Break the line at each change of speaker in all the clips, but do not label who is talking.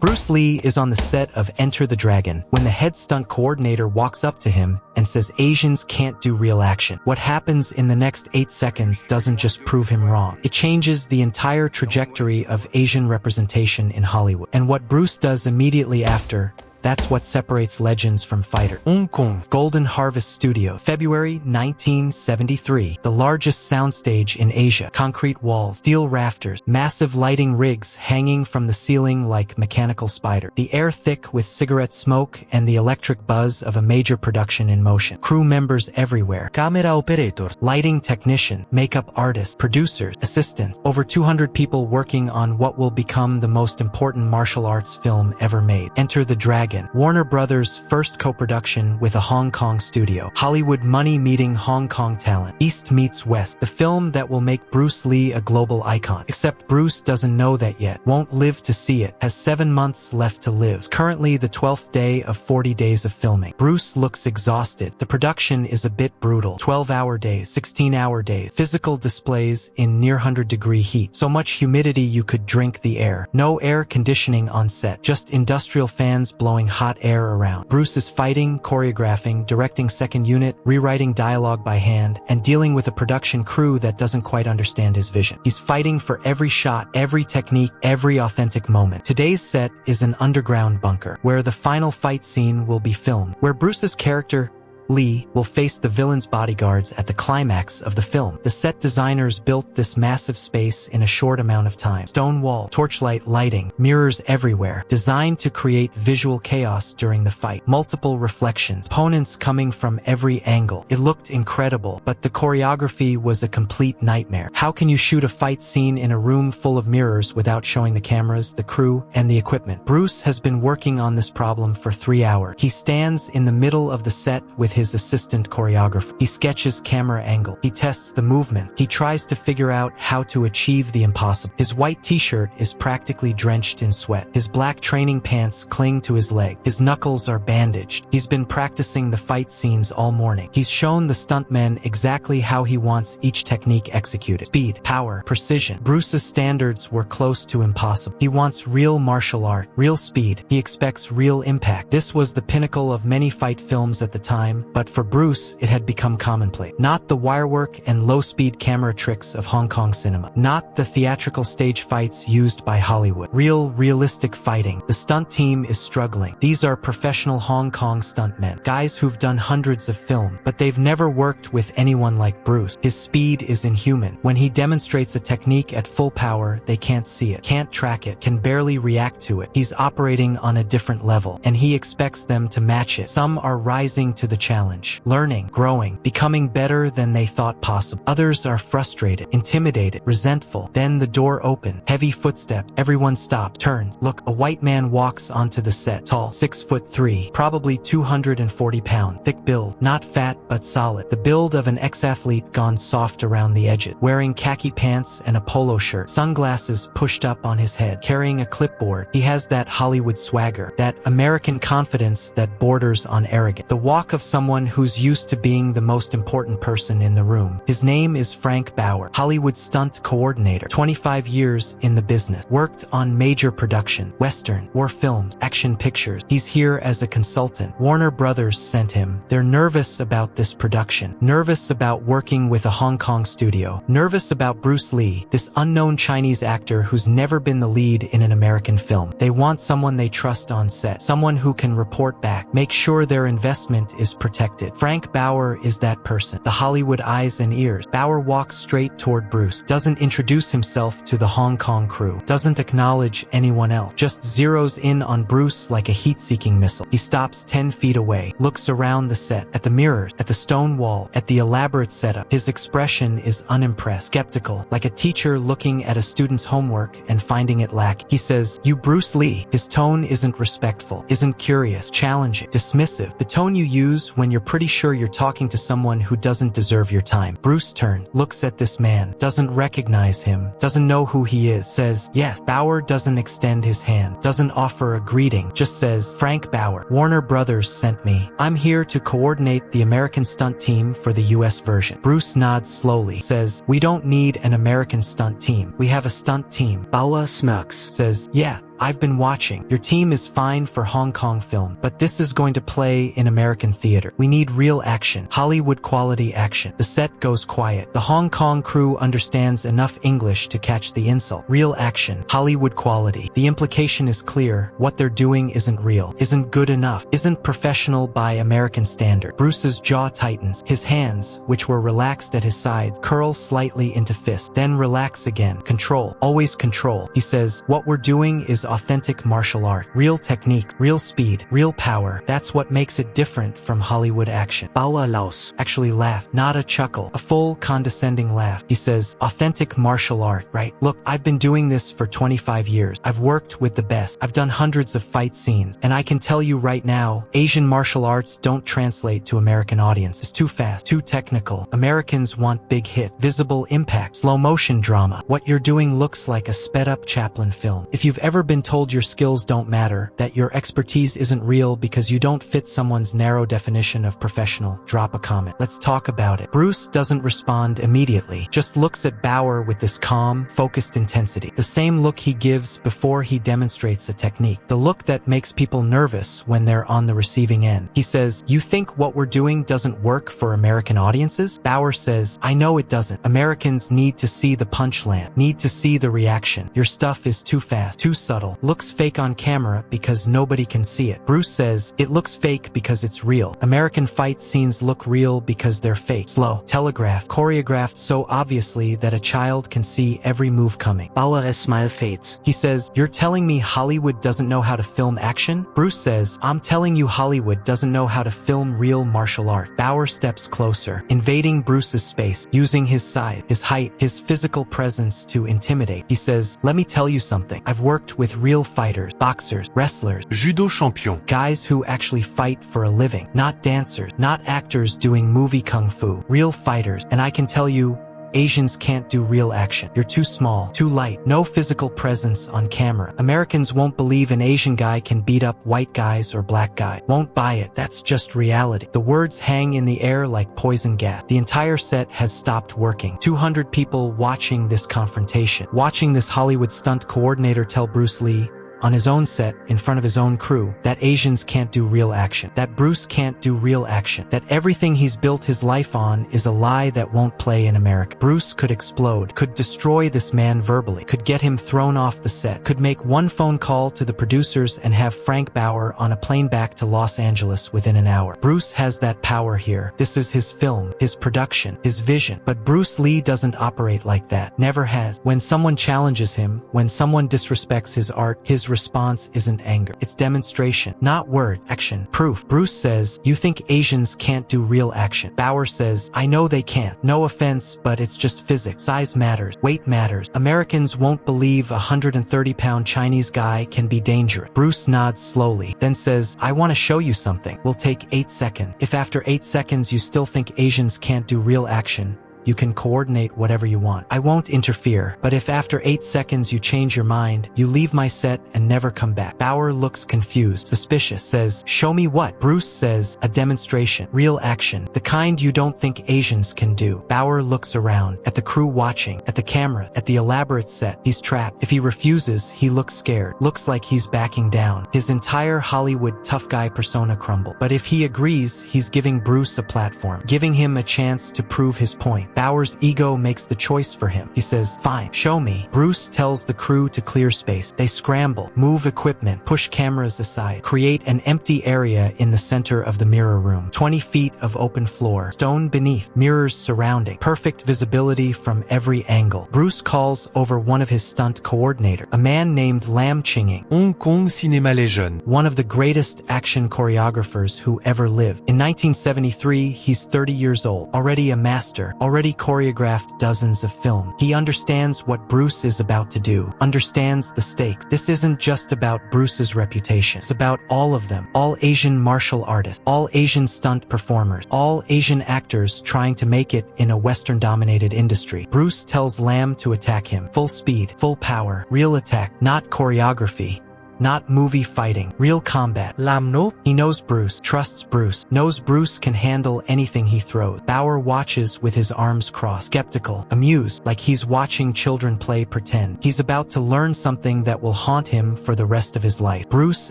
Bruce Lee is on the set of Enter the Dragon when the head stunt coordinator walks up to him and says Asians can't do real action. What happens in the next 8 seconds doesn't just prove him wrong. It changes the entire trajectory of Asian representation in Hollywood. And what Bruce does immediately after, that's what separates legends from fighters. Hong Kong, Golden Harvest Studio, February 1973. The largest soundstage in Asia. Concrete walls, steel rafters, massive lighting rigs hanging from the ceiling like mechanical spiders. The air thick with cigarette smoke and the electric buzz of a major production in motion. Crew members everywhere. Camera operator, lighting technician, makeup artists, producers, assistants. Over 200 people working on what will become the most important martial arts film ever made. Enter the Dragon. Warner Brothers' first co-production with a Hong Kong studio. Hollywood money meeting Hong Kong talent. East meets West. The film that will make Bruce Lee a global icon. Except Bruce doesn't know that yet. Won't live to see it. Has 7 months left to live. It's currently the 12th day of 40 days of filming. Bruce looks exhausted. The production is a bit brutal. 12-hour days, 16-hour days. Physical displays in near 100-degree heat. So much humidity you could drink the air. No air conditioning on set. Just industrial fans blowing hot air around. Bruce is fighting, choreographing, directing second unit, rewriting dialogue by hand, and dealing with a production crew that doesn't quite understand his vision. He's fighting for every shot, every technique, every authentic moment. Today's set is an underground bunker, where the final fight scene will be filmed, where Bruce's character, Lee, will face the villain's bodyguards at the climax of the film. The set designers built this massive space in a short amount of time. Stone wall, torchlight lighting, mirrors everywhere, designed to create visual chaos during the fight. Multiple reflections, opponents coming from every angle. It looked incredible, but the choreography was a complete nightmare. How can you shoot a fight scene in a room full of mirrors without showing the cameras, the crew, and the equipment? Bruce has been working on this problem for 3 hours. He stands in the middle of the set with his assistant choreographer. He sketches camera angle. He tests the movement. He tries to figure out how to achieve the impossible. His white t-shirt is practically drenched in sweat. His black training pants cling to his leg. His knuckles are bandaged. He's been practicing the fight scenes all morning. He's shown the stuntmen exactly how he wants each technique executed. Speed, power, precision. Bruce's standards were close to impossible. He wants real martial art, real speed. He expects real impact. This was the pinnacle of many fight films at the time, but for Bruce, it had become commonplace. Not the wirework and low-speed camera tricks of Hong Kong cinema. Not the theatrical stage fights used by Hollywood. Real, realistic fighting. The stunt team is struggling. These are professional Hong Kong stuntmen. Guys who've done hundreds of films, but they've never worked with anyone like Bruce. His speed is inhuman. When he demonstrates a technique at full power, they can't see it, can't track it, can barely react to it. He's operating on a different level, and he expects them to match it. Some are rising to the challenge. Learning, growing, becoming better than they thought possible. Others are frustrated, intimidated, resentful. Then the door opens. Heavy footsteps. Everyone stops, turns. Look, a white man walks onto the set. Tall, 6'3", probably 240 pounds. Thick build, not fat but solid. The build of an ex-athlete gone soft around the edges. Wearing khaki pants and a polo shirt. Sunglasses pushed up on his head. Carrying a clipboard. He has that Hollywood swagger. That American confidence that borders on arrogance. The walk of someone who's used to being the most important person in the room. His name is Frank Bauer, Hollywood stunt coordinator, 25 years in the business. Worked on major production, Western, war films, action pictures. He's here as a consultant. Warner Brothers sent him. They're nervous about this production. Nervous about working with a Hong Kong studio. Nervous about Bruce Lee, this unknown Chinese actor who's never been the lead in an American film. They want someone they trust on set. Someone who can report back. Make sure their investment is protected. Frank Bauer is that person. The Hollywood eyes and ears. Bauer walks straight toward Bruce. Doesn't introduce himself to the Hong Kong crew. Doesn't acknowledge anyone else. Just zeroes in on Bruce like a heat-seeking missile. He stops 10 feet away. Looks around the set. At the mirrors. At the stone wall. At the elaborate setup. His expression is unimpressed. Skeptical. Like a teacher looking at a student's homework and finding it lacking. He says, "You Bruce Lee." His tone isn't respectful. Isn't curious. Challenging. Dismissive. The tone you use when you're pretty sure you're talking to someone who doesn't deserve your time. Bruce turns, looks at this man, doesn't recognize him, doesn't know who he is, says, "Yes." Bauer doesn't extend his hand, doesn't offer a greeting, just says, "Frank Bauer. Warner Brothers sent me. I'm here to coordinate the American stunt team for the US version." Bruce nods slowly, says, "We don't need an American stunt team. We have a stunt team." Bauer smirks, says, "Yeah, I've been watching. Your team is fine for Hong Kong film, but this is going to play in American theater. We need real action, Hollywood quality action. The set goes quiet. The Hong Kong crew understands enough English to catch the insult. Real action, Hollywood quality. The implication is clear. What they're doing isn't real, isn't good enough, isn't professional by American standard. Bruce's jaw tightens. His hands, which were relaxed at his sides, curl slightly into fists, then relax again. Control, always control. He says, what we're doing is authentic martial art. Real technique, real speed, real power. That's what makes it different from Hollywood action. Bauer Laos actually laughed, not a chuckle, a full condescending laugh. He says, authentic martial art, right? Look, I've been doing this for 25 years. I've worked with the best. I've done hundreds of fight scenes, and I can tell you right now, Asian martial arts don't translate to American audiences. It's too fast, too technical. Americans want big hit, visible impact, slow motion drama. What you're doing looks like a sped up Chaplin film. If you've ever been told your skills don't matter, that your expertise isn't real because you don't fit someone's narrow definition of professional, drop a comment. Let's talk about it. Bruce doesn't respond immediately, just looks at Bauer with this calm, focused intensity. The same look he gives before he demonstrates a technique. The look that makes people nervous when they're on the receiving end. He says, you think what we're doing doesn't work for American audiences? Bauer says, I know it doesn't. Americans need to see the punch land, need to see the reaction. Your stuff is too fast, too subtle, looks fake on camera because nobody can see it. Bruce says, it looks fake because it's real. American fight scenes look real because they're fake, slow, telegraphed, choreographed so obviously that a child can see every move coming. Bauer's smile fades. He says, you're telling me Hollywood doesn't know how to film action? Bruce says, I'm telling you Hollywood doesn't know how to film real martial art. Bauer steps closer, invading Bruce's space, using his size, his height, his physical presence to intimidate. He says, let me tell you something. I've worked with real fighters, boxers, wrestlers, judo champion, guys who actually fight for a living, not dancers, not actors doing movie kung fu, real fighters, and I can tell you, Asians can't do real action. You're too small, too light, no physical presence on camera. Americans won't believe an Asian guy can beat up white guys or black guys. Won't buy it. That's just reality. The words hang in the air like poison gas. The entire set has stopped working. 200 people watching this confrontation. Watching this Hollywood stunt coordinator tell Bruce Lee, on his own set, in front of his own crew, that Asians can't do real action, that Bruce can't do real action, that everything he's built his life on is a lie that won't play in America. Bruce could explode, could destroy this man verbally, could get him thrown off the set, could make one phone call to the producers and have Frank Bauer on a plane back to Los Angeles within an hour. Bruce has that power here. This is his film, his production, his vision. But Bruce Lee doesn't operate like that. Never has. When someone challenges him, when someone disrespects his art, his response isn't anger. It's demonstration, not word, action, proof. Bruce says, you think Asians can't do real action. Bauer says, I know they can't. No offense, but it's just physics. Size matters. Weight matters. Americans won't believe a 130-pound Chinese guy can be dangerous. Bruce nods slowly, then says, I want to show you something. We'll take 8 seconds. If after 8 seconds you still think Asians can't do real action, you can coordinate whatever you want. I won't interfere, but if after 8 seconds you change your mind, you leave my set and never come back. Bauer looks confused, suspicious, says, show me what? Bruce says, a demonstration, real action, the kind you don't think Asians can do. Bauer looks around, at the crew watching, at the camera, at the elaborate set. He's trapped. If he refuses, he looks scared, looks like he's backing down. His entire Hollywood tough guy persona crumble. But if he agrees, he's giving Bruce a platform, giving him a chance to prove his point. Bauer's ego makes the choice for him. He says, fine, show me. Bruce tells the crew to clear space. They scramble, move equipment, push cameras aside, create an empty area in the center of the mirror room. 20 feet of open floor, stone beneath, mirrors surrounding, perfect visibility from every angle. Bruce calls over one of his stunt coordinator, a man named Lam Chinging, Hong Kong Cinéma Les Jeunes, one of the greatest action choreographers who ever lived. In 1973, he's 30 years old, already a master, already choreographed dozens of films. He understands what Bruce is about to do, understands the stakes. This isn't just about Bruce's reputation. It's about all of them. All Asian martial artists, all Asian stunt performers, all Asian actors trying to make it in a Western-dominated industry. Bruce tells Lam to attack him. Full speed, full power, real attack, not choreography. not movie fighting, real combat.
Làm nốt.
He knows Bruce, trusts Bruce, knows Bruce can handle anything he throws. Bauer watches with his arms crossed, skeptical, amused, like he's watching children play pretend. He's about to learn something that will haunt him for the rest of his life. Bruce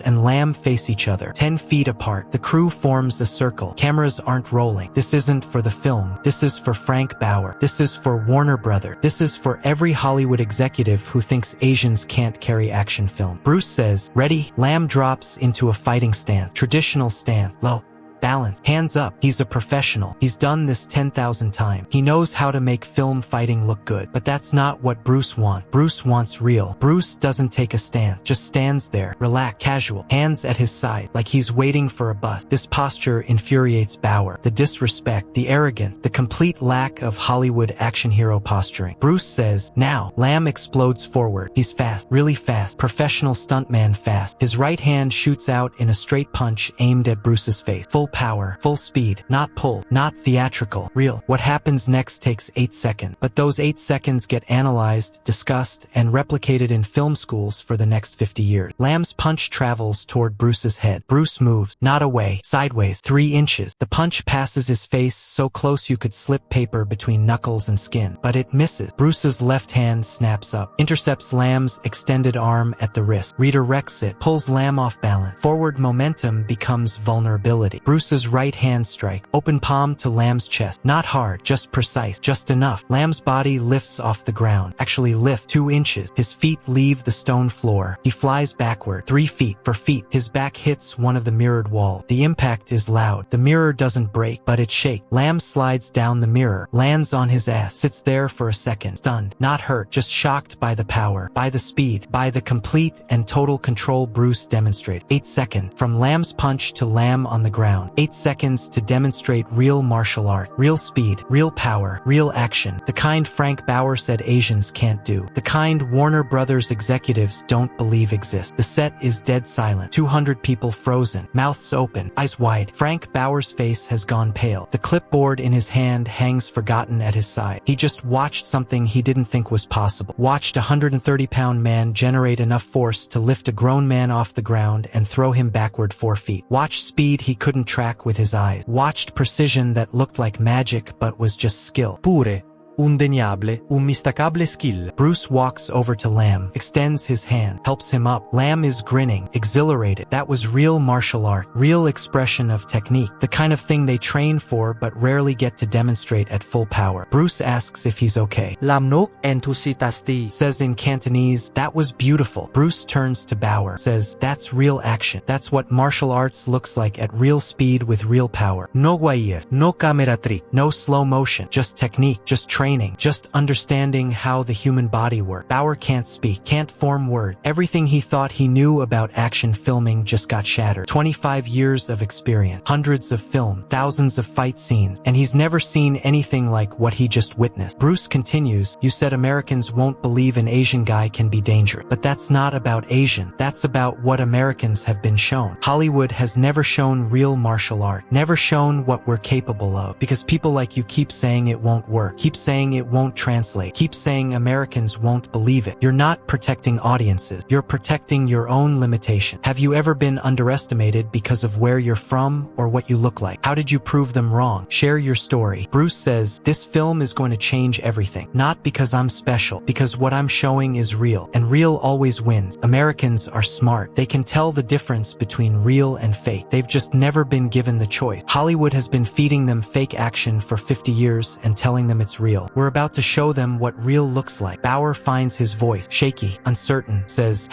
and Lamb face each other, 10 feet apart. The crew forms a circle. Cameras aren't rolling. This isn't for the film. This is for Frank Bauer. This is for Warner Brothers. This is for every Hollywood executive who thinks Asians can't carry action film. Bruce says, "Ready?" Lamb drops into a fighting stance. Traditional stance. Low. Balance. Hands up. He's a professional. He's done this 10,000 times. He knows how to make film fighting look good. But that's not what Bruce wants. Bruce wants real. Bruce doesn't take a stand. Just stands there, relaxed, casual, hands at his side, like he's waiting for a bus. This posture infuriates Bauer. The disrespect, the arrogance, the complete lack of Hollywood action hero posturing. Bruce says, "Now." Lamb explodes forward. He's fast, really fast, professional stuntman fast. His right hand shoots out in a straight punch aimed at Bruce's face. Full power, full speed, not pull, not theatrical, real. What happens next takes 8 seconds, but those 8 seconds get analyzed, discussed, and replicated in film schools for the next 50 years. Lamb's punch travels toward Bruce's head. Bruce moves, not away, sideways, 3 inches. The punch passes his face so close you could slip paper between knuckles and skin, but it misses. Bruce's left hand snaps up, intercepts Lamb's extended arm at the wrist, redirects it, pulls Lamb off balance. Forward momentum becomes vulnerability. Bruce's right hand strike, open palm to Lamb's chest. Not hard, just precise, just enough. Lamb's body lifts off the ground. Actually lift 2 inches. His feet leave the stone floor. He flies backward 3 feet. For feet, his back hits one of the mirrored walls. The impact is loud. The mirror doesn't break, but it shakes. Lamb slides down the mirror, lands on his ass, sits there for a second, stunned, not hurt, just shocked by the power, by the speed, by the complete and total control Bruce demonstrated. 8 seconds, from Lamb's punch to Lamb on the ground. 8 seconds to demonstrate real martial art, real speed, real power, real action. The kind Frank Bauer said Asians can't do. The kind Warner Brothers executives don't believe exists. The set is dead silent. 200 people frozen, mouths open, eyes wide. Frank Bauer's face has gone pale. The clipboard in his hand hangs forgotten at his side. He just watched something he didn't think was possible. Watched a 130-pound man generate enough force to lift a grown man off the ground and throw him backward 4 feet. Watched speed he couldn't track with his eyes. Watched precision that looked like magic but was just skill.
Pure. Undeniable, unmistacable skill.
Bruce walks over to Lamb, extends his hand, helps him up. Lamb is grinning, exhilarated. That was real martial art, real expression of technique, the kind of thing they train for but rarely get to demonstrate at full power. Bruce asks if he's okay.
Làm nốt enthusiasti.
Says in Cantonese, "That was beautiful." Bruce turns to Bauer, says, "That's real action. That's what martial arts looks like at real speed with real power.
No guair, no camera trick.
No slow motion, just technique, just training. Just understanding how the human body works." Bauer can't speak, can't form word. Everything he thought he knew about action filming just got shattered. 25 years of experience, hundreds of film, thousands of fight scenes, and he's never seen anything like what he just witnessed. Bruce continues, "You said Americans won't believe an Asian guy can be dangerous. But that's not about Asian. That's about what Americans have been shown. Hollywood has never shown real martial art, never shown what we're capable of, because people like you keep saying it won't work, keep saying it won't translate, keep saying Americans won't believe it. You're not protecting audiences. You're protecting your own limitation. Have you ever been underestimated because of where you're from or what you look like? How did you prove them wrong? Share your story." Bruce says, "This film is going to change everything. Not because I'm special, because what I'm showing is real, and real always wins. Americans are smart. They can tell the difference between real and fake. They've just never been given the choice. Hollywood has been feeding them fake action for 50 years and telling them it's real. We're about to show them what real looks like." Bauer finds his voice shaky, uncertain, says,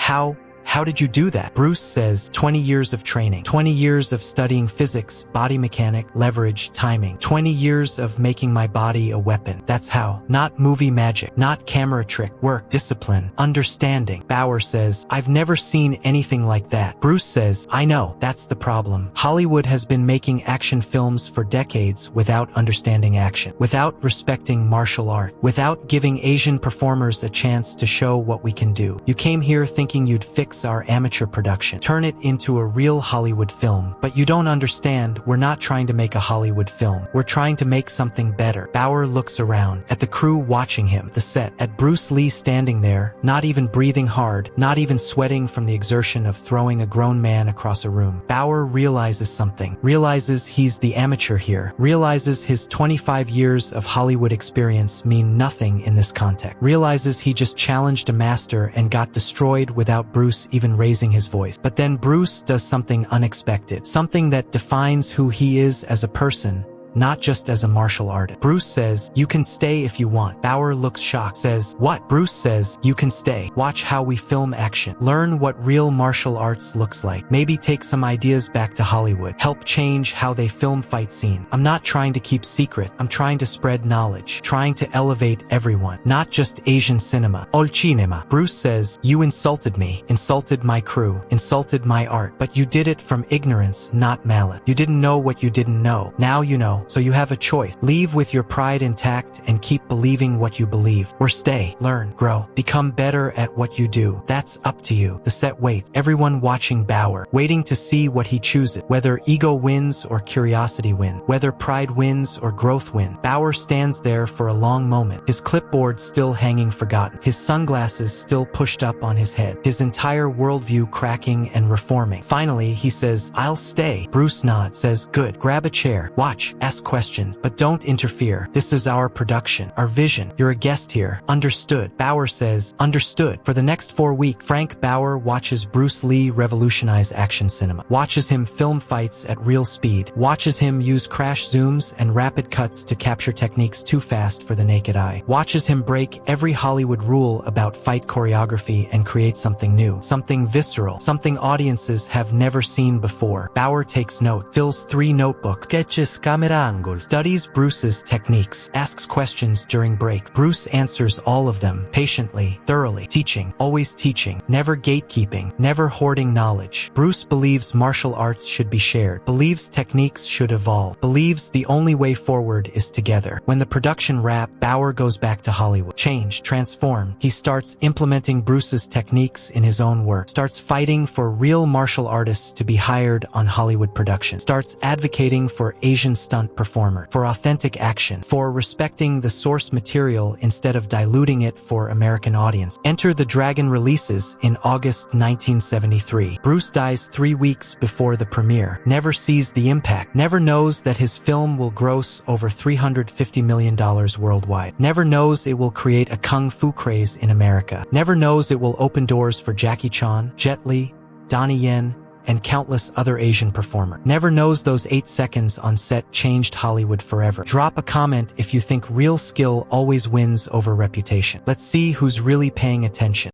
How did you do that?" Bruce says, 20 years of training, 20 years of studying physics, body mechanic, leverage, timing, 20 years of making my body a weapon. That's how. Not movie magic, not camera trick, work, discipline, understanding. Bauer says, "I've never seen anything like that." Bruce says, "I know, that's the problem. Hollywood has been making action films for decades without understanding action, without respecting martial art, without giving Asian performers a chance to show what we can do. You came here thinking you'd fix fix our amateur production, turn it into a real Hollywood film. But you don't understand, we're not trying to make a Hollywood film. We're trying to make something better. Bauer looks around, at the crew watching him, the set, at Bruce Lee standing there, not even breathing hard, not even sweating from the exertion of throwing a grown man across a room. Bauer realizes something, realizes he's the amateur here, realizes his 25 years of Hollywood experience mean nothing in this context, realizes he just challenged a master and got destroyed without Bruce even raising his voice. But then Bruce does something unexpected, something that defines who he is as a person, not just as a martial artist. Bruce says, "You can stay if you want." Bauer looks shocked, says, "What?" Bruce says, "You can stay. Watch how we film action. Learn what real martial arts looks like. Maybe take some ideas back to Hollywood. Help change how they film fight scene. I'm not trying to keep secret. I'm trying to spread knowledge, trying to elevate everyone, not just Asian cinema. Ol cinema." Bruce says, "You insulted me, insulted my crew, insulted my art, but you did it from ignorance, not malice. You didn't know what you didn't know. Now you know. So you have a choice. Leave with your pride intact and keep believing what you believe. Or stay, learn, grow, become better at what you do. That's up to you." The set waits, everyone watching Bauer, waiting to see what he chooses, whether ego wins or curiosity wins, whether pride wins or growth wins. Bauer stands there for a long moment, his clipboard still hanging forgotten, his sunglasses still pushed up on his head, his entire worldview cracking and reforming. Finally, he says, "I'll stay." Bruce nods, says, "Good. Grab a chair. Watch. Ask questions, but don't interfere. This is our production, our vision. You're a guest here. Understood?" Bauer says, "Understood." For the next 4 weeks, Frank Bauer watches Bruce Lee revolutionize action cinema, watches him film fights at real speed, watches him use crash zooms and rapid cuts to capture techniques too fast for the naked eye, watches him break every Hollywood rule about fight choreography and create something new, something visceral, something audiences have never seen before. Bauer takes note, fills 3 notebooks,
Sketches, camera angles.
Studies Bruce's techniques, asks questions during breaks. Bruce answers all of them, patiently, thoroughly, teaching, always teaching, never gatekeeping, never hoarding knowledge. Bruce believes martial arts should be shared, believes techniques should evolve, believes the only way forward is together. When the production wraps, Bauer goes back to Hollywood. Changed, transformed. He starts implementing Bruce's techniques in his own work, starts fighting for real martial artists to be hired on Hollywood production, starts advocating for Asian stunt performer, for authentic action, for respecting the source material instead of diluting it for American audience. Enter the Dragon releases in August 1973. Bruce dies 3 weeks before the premiere, never sees the impact, never knows that his film will gross over $350 million worldwide, never knows it will create a kung fu craze in America, never knows it will open doors for Jackie Chan, Jet Li, Donnie Yen, and countless other Asian performers. Never knows those 8 seconds on set changed Hollywood forever. Drop a comment if you think real skill always wins over reputation. Let's see who's really paying attention.